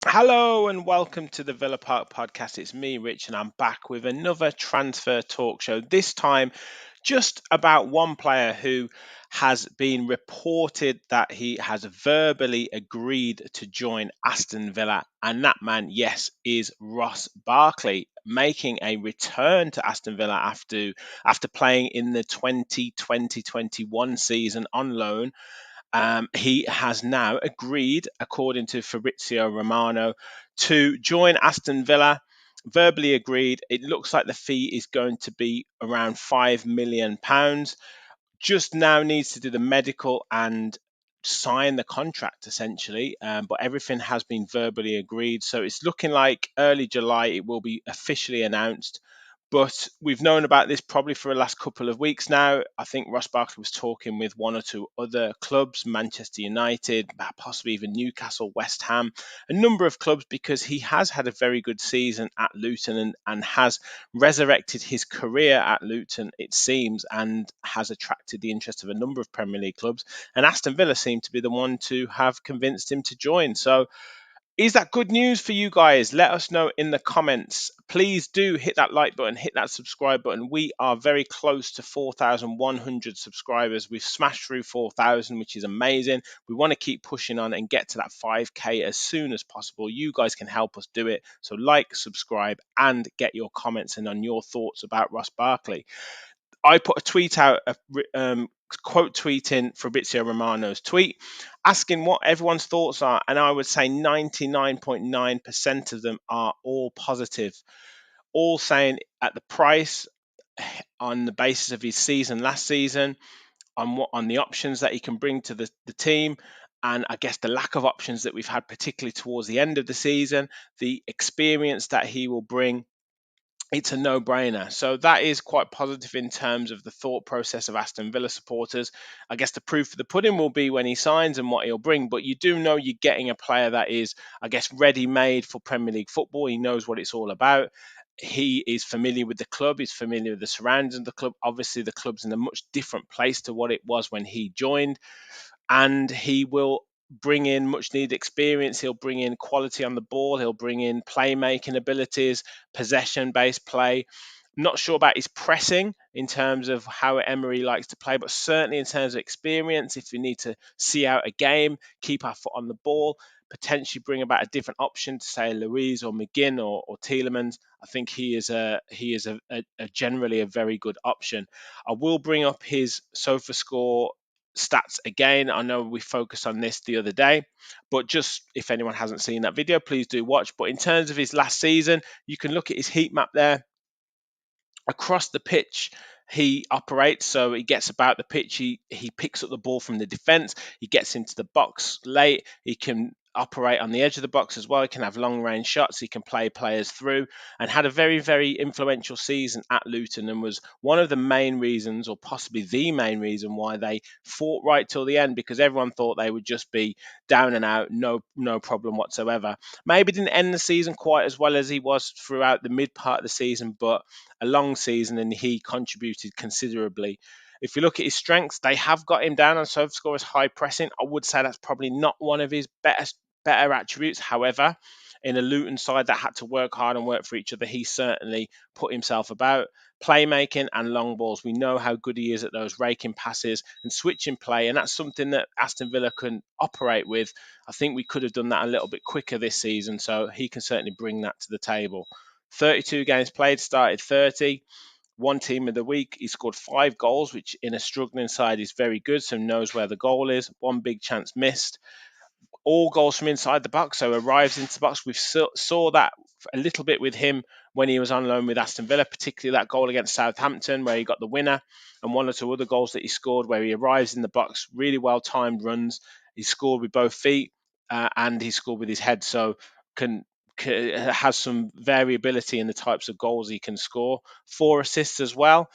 Hello and welcome to the Villa Park podcast. It's me, Rich, and I'm back with another transfer talk show. This time, just about one player who has been reported that he has verbally agreed to join Aston Villa, and that man, yes, is Ross Barkley, making a return to Aston Villa after playing in the 2020-21 season on loan. He has now agreed, according to Fabrizio Romano, to join Aston Villa. Verbally agreed. It looks like the fee is going to be around £5 million. Just now needs to do the medical and sign the contract essentially, but everything has been verbally agreed. So it's looking like early July it will be officially announced. But we've known about this probably for the last couple of weeks now. I think Ross Barkley was talking with one or two other clubs, Manchester United, possibly even Newcastle, West Ham, a number of clubs, because he has had a very good season at Luton and has resurrected his career at Luton, it seems, and has attracted the interest of a number of Premier League clubs. And Aston Villa seem to be the one to have convinced him to join. So is that good news for you guys? Let us know in the comments. Please do hit that like button, hit that subscribe button. We are very close to 4,100 subscribers. We've smashed through 4,000, which is amazing. We want to keep pushing on and get to that 5K as soon as possible. You guys can help us do it. So like, subscribe, and get your comments and on your thoughts about Ross Barkley. I put a tweet out, quote tweeting Fabrizio Romano's tweet, asking what everyone's thoughts are, and I would say 99.9% of them are all positive, all saying at the price, on the basis of his season last season, on the options that he can bring to the team, and I guess the lack of options that we've had, particularly towards the end of the season, the experience that he will bring. It's a no-brainer. So that is quite positive in terms of the thought process of Aston Villa supporters. I guess the proof of the pudding will be when he signs and what he'll bring. But you do know you're getting a player that is, I guess, ready-made for Premier League football. He knows what it's all about. He is familiar with the club. He's familiar with the surroundings of the club. Obviously, the club's in a much different place to what it was when he joined. And he will bring in much needed experience. He'll bring in quality on the ball. He'll bring in playmaking abilities, possession based play. I'm not sure about his pressing in terms of how Emery likes to play, but certainly in terms of experience, if we need to see out a game, keep our foot on the ball, potentially bring about a different option to say Louise or McGinn or Tielemans, I think he is a generally a very good option. I will bring up his SofaScore stats again. I know we focused on this the other day, but just if anyone hasn't seen that video, please do watch. But in terms of his last season, you can look at his heat map there. Across the pitch, he operates, so he gets about the pitch. He picks up the ball from the defense. He gets into the box late. He can operate on the edge of the box as well. He can have long range shots. He can play players through, and had a very, very influential season at Luton, and was one of the main reasons, or possibly the main reason, why they fought right till the end, because everyone thought they would just be down and out, no problem whatsoever. Maybe didn't end the season quite as well as he was throughout the mid part of the season, but a long season, and he contributed considerably. If you look at his strengths, they have got him down on SofaScore as high pressing. I would say that's probably not one of his better attributes. However, in a Luton side that had to work hard and work for each other, he certainly put himself about. Playmaking and long balls, we know how good he is at those raking passes and switching play, and that's something that Aston Villa can operate with. I think we could have done that a little bit quicker this season, so he can certainly bring that to the table. 32 games played, started 30, one team of the week. He scored 5 goals, which in a struggling side is very good, so knows where the goal is. One big chance missed. All goals from inside the box, so arrives into the box. We saw that a little bit with him when he was on loan with Aston Villa, particularly that goal against Southampton where he got the winner, and one or two other goals that he scored where he arrives in the box, really well timed runs. He scored with both feet and he scored with his head, so has some variability in the types of goals he can score. 4 assists as well,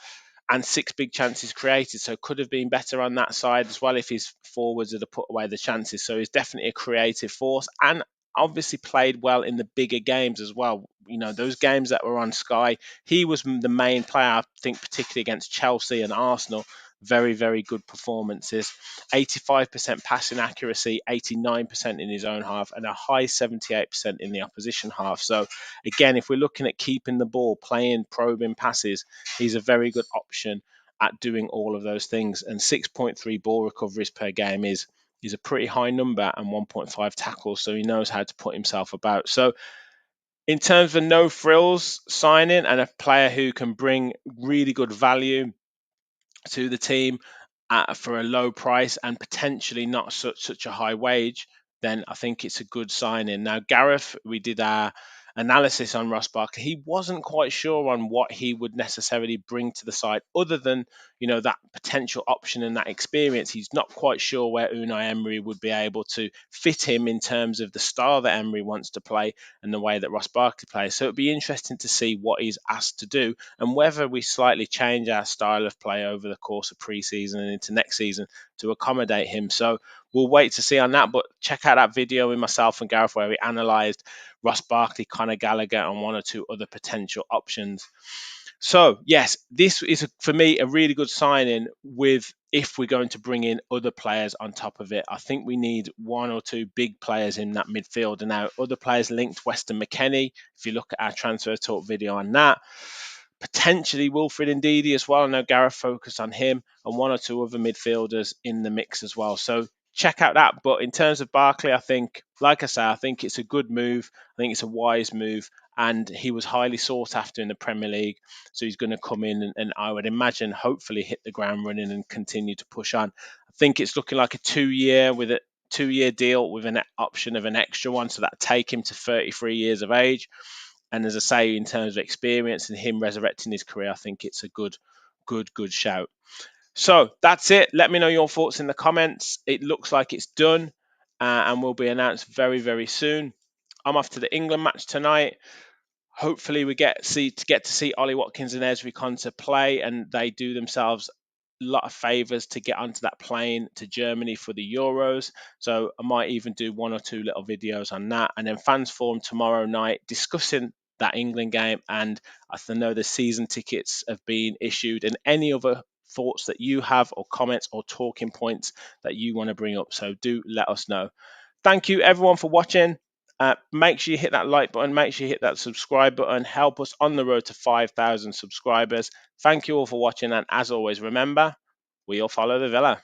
and 6 big chances created, so could have been better on that side as well if his forwards had put away the chances. So he's definitely a creative force, and obviously played well in the bigger games as well. You know, those games that were on Sky, he was the main player, I think, particularly against Chelsea and Arsenal. Very, very good performances. 85% passing accuracy, 89% in his own half, and a high 78% in the opposition half. So again, if we're looking at keeping the ball, playing probing passes, he's a very good option at doing all of those things. And 6.3 ball recoveries per game is a pretty high number, and 1.5 tackles, so he knows how to put himself about. So in terms of no frills signing and a player who can bring really good value to the team for a low price and potentially not such a high wage, then I think it's a good signing. Now, Gareth, we did our analysis on Ross Barkley. He wasn't quite sure on what he would necessarily bring to the side, other than that potential option and that experience. He's not quite sure where Unai Emery would be able to fit him in terms of the style that Emery wants to play and the way that Ross Barkley plays. So it'd be interesting to see what he's asked to do and whether we slightly change our style of play over the course of pre-season and into next season to accommodate him. So we'll wait to see on that, but check out that video with myself and Gareth where we analysed Ross Barkley, Conor Gallagher, and 1 or 2 other potential options. So yes, this is for me a really good signing. If we're going to bring in other players on top of it, I think we need 1 or 2 big players in that midfield. And now other players linked: Weston McKennie. If you look at our transfer talk video on that, potentially Wilfred Ndidi as well. I know Gareth focused on him, and 1 or 2 other midfielders in the mix as well. So check out that. But in terms of Barkley, I think, like I say, I think it's a good move. I think it's a wise move, and he was highly sought after in the Premier League. So he's going to come in and I would imagine hopefully hit the ground running and continue to push on. I think it's looking like a 2-year deal with an option of an extra one, so that take him to 33 years of age. And as I say, in terms of experience and him resurrecting his career, I think it's a good shout. So that's it. Let me know your thoughts in the comments. It looks like it's done and will be announced very, very soon. I'm off to the England match tonight. Hopefully we get to see Ollie Watkins and Ezri Konsa play, and they do themselves a lot of favours to get onto that plane to Germany for the Euros. So I might even do 1 or 2 little videos on that. And then Fans Forum tomorrow night discussing that England game. And I know the season tickets have been issued, and any other thoughts that you have or comments or talking points that you want to bring up. So do let us know. Thank you everyone for watching. Make sure you hit that like button. Make sure you hit that subscribe button. Help us on the road to 5,000 subscribers. Thank you all for watching. And as always, remember, we all follow the Villa.